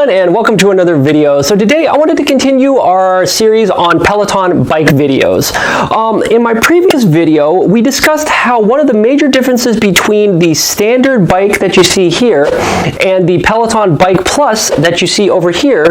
everyone, and welcome to another video. So today I wanted to continue our series on Peloton bike videos. In my previous video, we discussed how one of the major differences between the standard bike that you see here and the Peloton Bike Plus that you see over here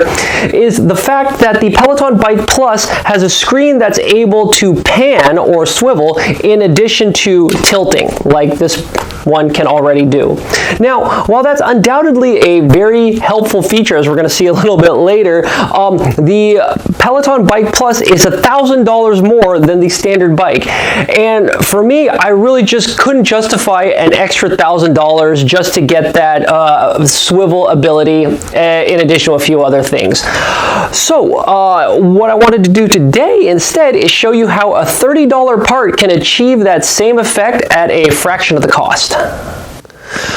is the fact that the Peloton Bike Plus has a screen that's able to pan or swivel in addition to tilting, like this one can already do. Now, while that's undoubtedly a very helpful feature, as we're going to see a little bit later, the Peloton Bike Plus is $1,000 more than the standard bike. And for me, I really just couldn't justify an extra $1,000 just to get that swivel ability in addition to a few other things. So what I wanted to do today instead is show you how a $30 part can achieve that same effect at a fraction of the cost.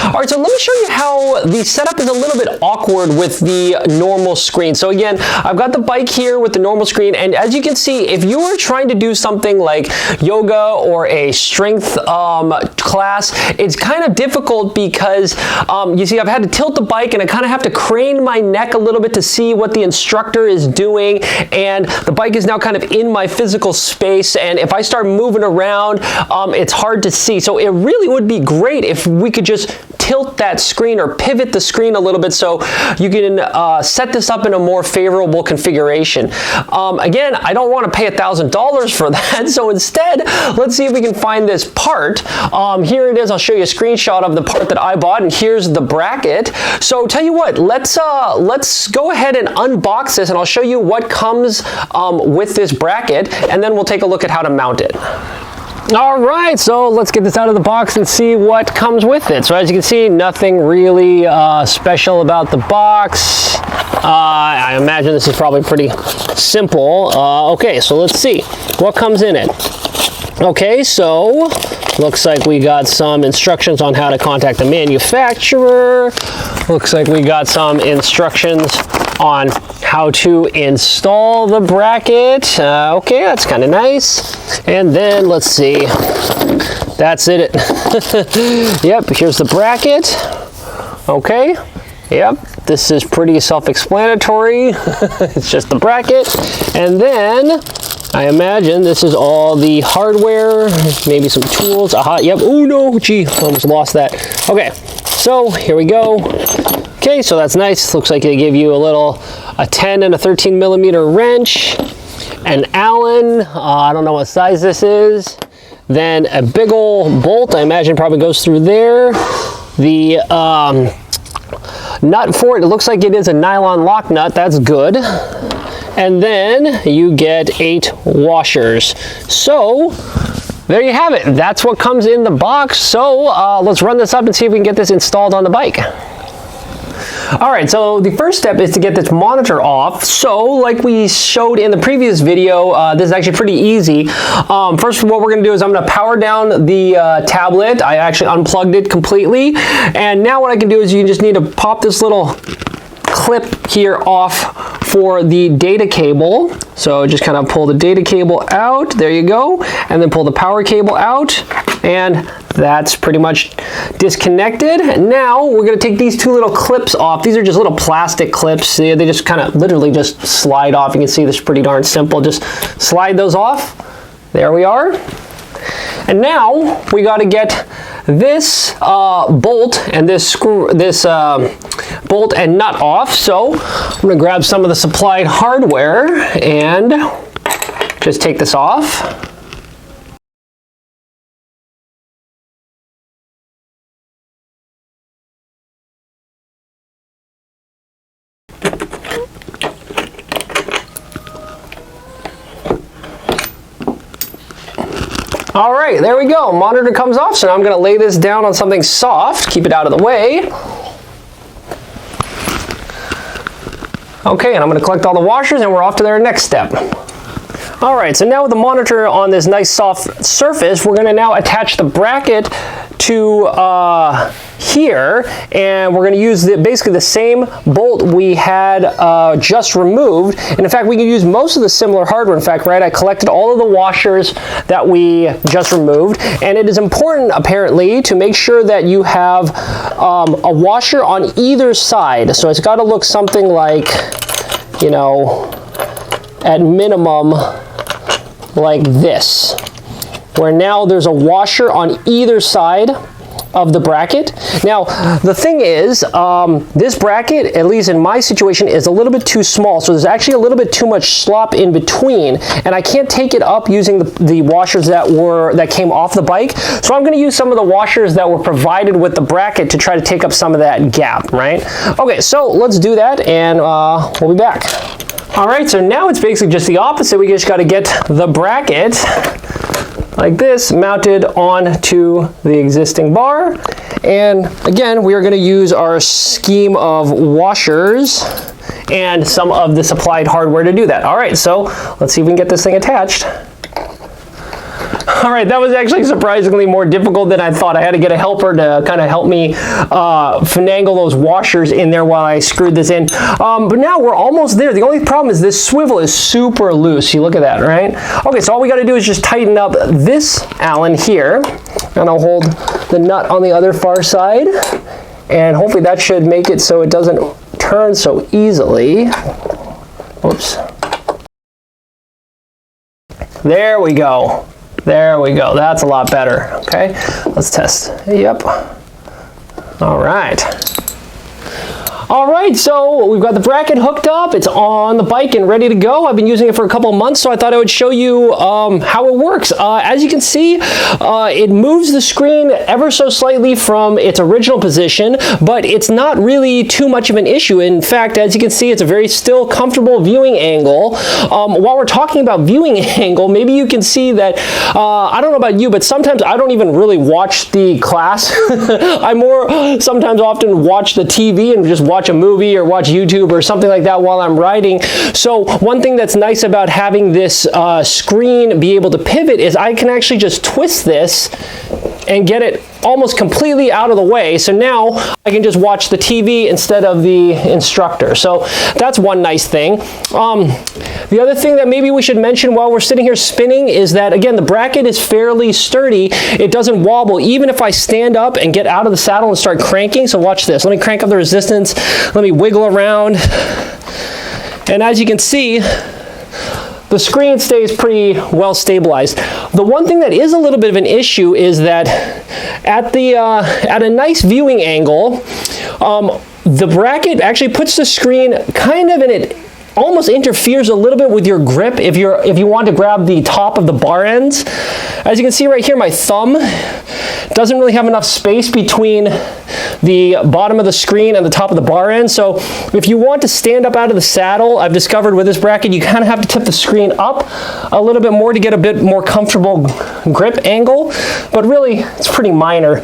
All right, so let me show you how the setup is a little bit awkward with the normal screen. So again, I've got the bike here with the normal screen, and as you can see, if you were trying to do something like yoga or a strength class, it's kind of difficult because you see I've had to tilt the bike and I kind of have to crane my neck a little bit to see what the instructor is doing, and the bike is now kind of in my physical space, and if I start moving around, it's hard to see. So it really would be great if we could just tilt that screen or pivot the screen a little bit so you can set this up in a more favorable configuration. Again, I don't want to pay $1,000 for that, so instead, let's see if we can find this part. Here it is. I'll show you a screenshot of the part that I bought, and here's the bracket. So tell you what, let's go ahead and unbox this, and I'll show you what comes with this bracket, and then we'll take a look at how to mount it. All right, so let's get this out of the box and see what comes with it. So as you can see, nothing really special about the box. I imagine this is probably pretty simple. Okay, so let's see what comes in it. Okay, so looks like we got some instructions on how to contact the manufacturer. Looks like we got some instructions on how to install the bracket. Okay, that's kind of nice. And then let's see. That's it. Yep, here's the bracket. Okay. Yep, this is pretty self-explanatory. It's just the bracket. And then I imagine this is all the hardware, maybe some tools. Aha, yep. Oh no, gee, almost lost that. Okay, so here we go. Okay, so that's nice. Looks like they give you a 10 and a 13 millimeter wrench, an Allen, I don't know what size this is, then a big ol' bolt, I imagine probably goes through there. The nut for it looks like it is a nylon lock nut, that's good. And then you get 8 washers. So there you have it. That's what comes in the box. So let's run this up and see if we can get this installed on the bike. All right, so the first step is to get this monitor off. So like we showed in the previous video, this is actually pretty easy. First, what we're gonna do is I'm gonna power down the tablet. I actually unplugged it completely. And now what I can do is you just need to pop this little clip here off for the data cable. So just kind of pull the data cable out, there you go, and then pull the power cable out, and that's pretty much disconnected. And now we're gonna take these 2 little clips off. These are just little plastic clips. They just kind of literally just slide off. You can see this is pretty darn simple. Just slide those off. There we are. And now we got to get this bolt and this screw, bolt and nut off. So I'm going to grab some of the supplied hardware and just take this off. All right, there we go. Monitor comes off, so now I'm gonna lay this down on something soft, keep it out of the way. Okay, and I'm gonna collect all the washers and we're off to our next step. All right, so now with the monitor on this nice soft surface, we're gonna now attach the bracket to here, and we're going to use basically the same bolt we had just removed. And in fact, we can use most of the similar hardware. In fact, right, I collected all of the washers that we just removed, and it is important apparently to make sure that you have a washer on either side. So it's got to look something like, you know, at minimum like this, where now there's a washer on either side of the bracket. Now, the thing is, this bracket, at least in my situation, is a little bit too small, so there's actually a little bit too much slop in between, and I can't take it up using the washers that came off the bike. So I'm going to use some of the washers that were provided with the bracket to try to take up some of that gap, right? Okay, so let's do that, and we'll be back. All right, so now it's basically just the opposite. We just got to get the bracket like this mounted onto the existing bar, and again we are going to use our scheme of washers and some of the supplied hardware to do that. All right, so let's see if we can get this thing attached. All right, that was actually surprisingly more difficult than I thought. I had to get a helper to kind of help me finagle those washers in there while I screwed this in. But now we're almost there. The only problem is this swivel is super loose. You look at that, right? Okay, so all we got to do is just tighten up this Allen here, and I'll hold the nut on the other far side, and hopefully that should make it so it doesn't turn so easily. Oops. There we go. There we go. That's a lot better. Okay, let's test. Yep. All right. All right, so we've got the bracket hooked up. It's on the bike and ready to go. I've been using it for a couple of months, so I thought I would show you how it works. As you can see, it moves the screen ever so slightly from its original position, but it's not really too much of an issue. In fact, as you can see, it's a very still comfortable viewing angle. While we're talking about viewing angle, maybe you can see that, I don't know about you, but sometimes I don't even really watch the class. I more sometimes often watch the TV and just watch a movie or watch YouTube or something like that while I'm riding. So one thing that's nice about having this screen be able to pivot is I can actually just twist this and get it almost completely out of the way. So now I can just watch the TV instead of the instructor. So that's one nice thing. The other thing that maybe we should mention while we're sitting here spinning is that, again, the bracket is fairly sturdy. It doesn't wobble even if I stand up and get out of the saddle and start cranking. So watch this. Let me crank up the resistance. Let me wiggle around. And as you can see, the screen stays pretty well stabilized. The one thing that is a little bit of an issue is that at a nice viewing angle, the bracket actually puts the screen kind of in it. Almost interferes a little bit with your grip if you want to grab the top of the bar ends. As you can see right here, my thumb doesn't really have enough space between the bottom of the screen and the top of the bar end. So if you want to stand up out of the saddle, I've discovered with this bracket, you kind of have to tip the screen up a little bit more to get a bit more comfortable grip angle, but really it's pretty minor.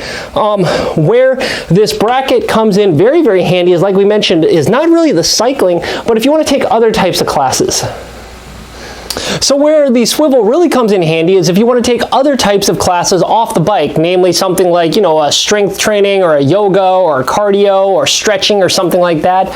Where this bracket comes in very, very handy is, like we mentioned, is not really the cycling, but if you want to take other types of classes. So where the swivel really comes in handy is if you want to take other types of classes off the bike, namely something like, you know, a strength training or a yoga or a cardio or stretching or something like that.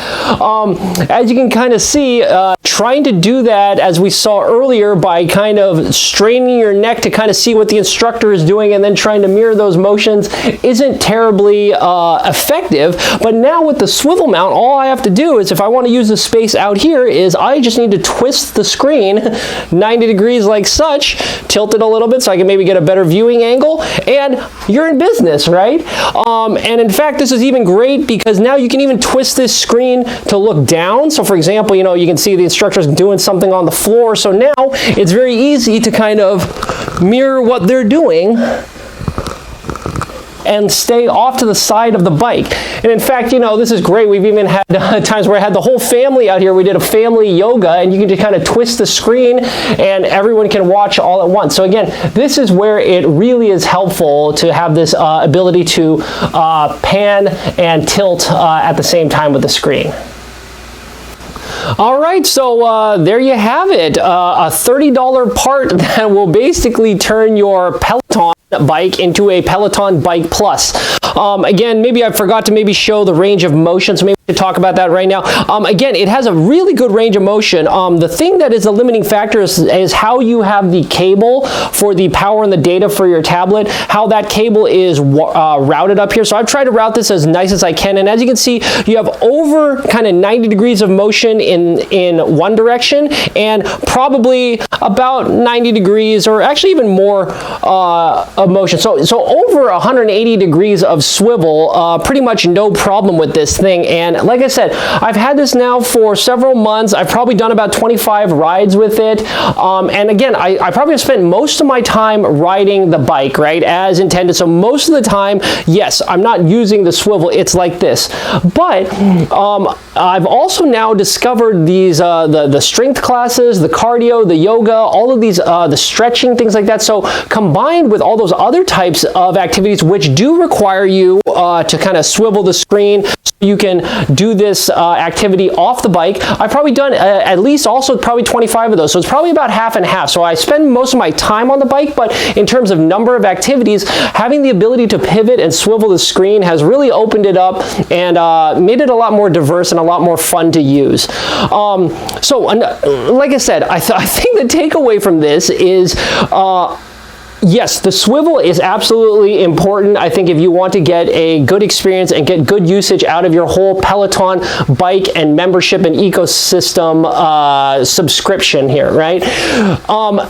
As you can kind of see, trying to do that, as we saw earlier, by kind of straining your neck to kind of see what the instructor is doing and then trying to mirror those motions isn't terribly effective. But now with the swivel mount, all I have to do is, if I want to use the space out here, is I just need to twist the screen 90 degrees like such, tilt it a little bit so I can maybe get a better viewing angle, and you're in business, right? And in fact, this is even great because now you can even twist this screen to look down. So for example, you know, you can see the instructor's doing something on the floor. So now it's very easy to kind of mirror what they're doing and stay off to the side of the bike. And in fact, you know, this is great. We've even had times where I had the whole family out here. We did a family yoga, and you can just kind of twist the screen and everyone can watch all at once. So again, this is where it really is helpful to have this ability to pan and tilt at the same time with the screen. All right, so there you have it. A $30 part that will basically turn your Peloton bike into a Peloton Bike Plus. Again, maybe I forgot to maybe show the range of motion, so maybe we should talk about that right now. Again, it has a really good range of motion. The thing that is a limiting factor is how you have the cable for the power and the data for your tablet, how that cable is routed up here. So I've tried to route this as nice as I can, and as you can see, you have over kind of 90 degrees of motion in one direction, and probably about 90 degrees, or actually even more of motion. So over 180 degrees of swivel, pretty much no problem with this thing. And like I said, I've had this now for several months. I've probably done about 25 rides with it. And again, I probably have spent most of my time riding the bike, right, as intended. So most of the time, yes, I'm not using the swivel. It's like this. But I've also now discovered these the strength classes, the cardio, the yoga, all of these the stretching, things like that. So combined with all those other types of activities which do require you to kind of swivel the screen so you can do this activity off the bike, I've probably done at least also probably 25 of those. So it's probably about half and half. So I spend most of my time on the bike, but in terms of number of activities, having the ability to pivot and swivel the screen has really opened it up and made it a lot more diverse and a lot more fun to use. So like I said, I think the takeaway from this is yes, the swivel is absolutely important. I think if you want to get a good experience and get good usage out of your whole Peloton bike and membership and ecosystem subscription here, right?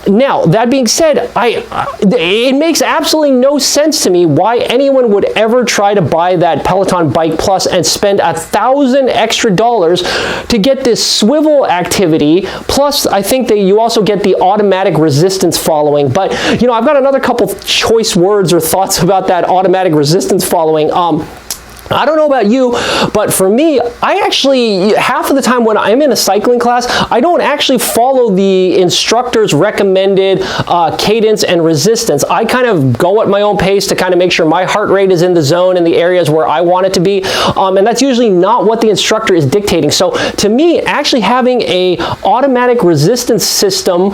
Now, that being said, it makes absolutely no sense to me why anyone would ever try to buy that Peloton Bike Plus and spend $1,000 extra to get this swivel activity. Plus, I think that you also get the automatic resistance following. But, you know, I've got another couple choice words or thoughts about that automatic resistance following. I don't know about you, but for me, I actually, half of the time when I'm in a cycling class, I don't actually follow the instructor's recommended cadence and resistance. I kind of go at my own pace to kind of make sure my heart rate is in the zone in the areas where I want it to be, and that's usually not what the instructor is dictating. So to me, actually having a automatic resistance system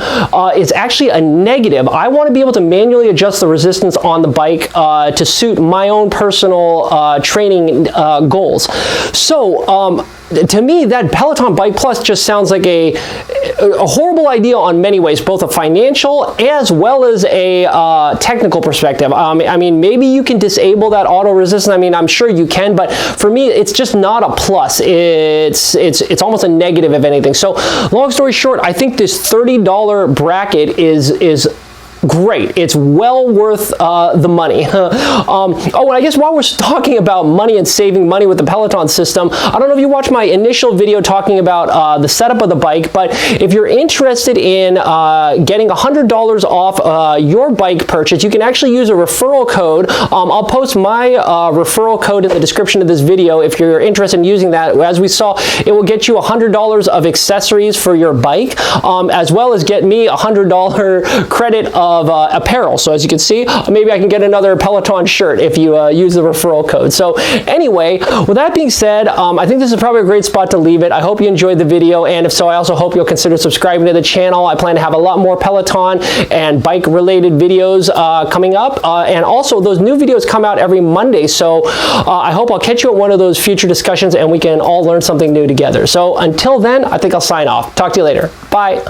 is actually a negative. I want to be able to manually adjust the resistance on the bike to suit my own personal training goals. So to me, that Peloton Bike Plus just sounds like a horrible idea on many ways, both a financial as well as a technical perspective. I mean, maybe you can disable that auto resistance. I mean, I'm sure you can, but for me, it's just not a plus. It's almost a negative, if anything. So long story short, I think this $30 bracket is great. It's well worth the money. Oh, and I guess while we're talking about money and saving money with the Peloton system, I don't know if you watched my initial video talking about the setup of the bike, but if you're interested in getting $100 off your bike purchase, you can actually use a referral code. I'll post my referral code in the description of this video if you're interested in using that. As we saw, it will get you $100 of accessories for your bike, as well as get me $100 credit of apparel. So as you can see, maybe I can get another Peloton shirt if you use the referral code. So anyway, with that being said, I think this is probably a great spot to leave it. I hope you enjoyed the video, and if so, I also hope you'll consider subscribing to the channel. I plan to have a lot more Peloton and bike related videos coming up, and also those new videos come out every Monday, so I hope I'll catch you at one of those future discussions and we can all learn something new together. So until then, I think I'll sign off. Talk to you later. Bye.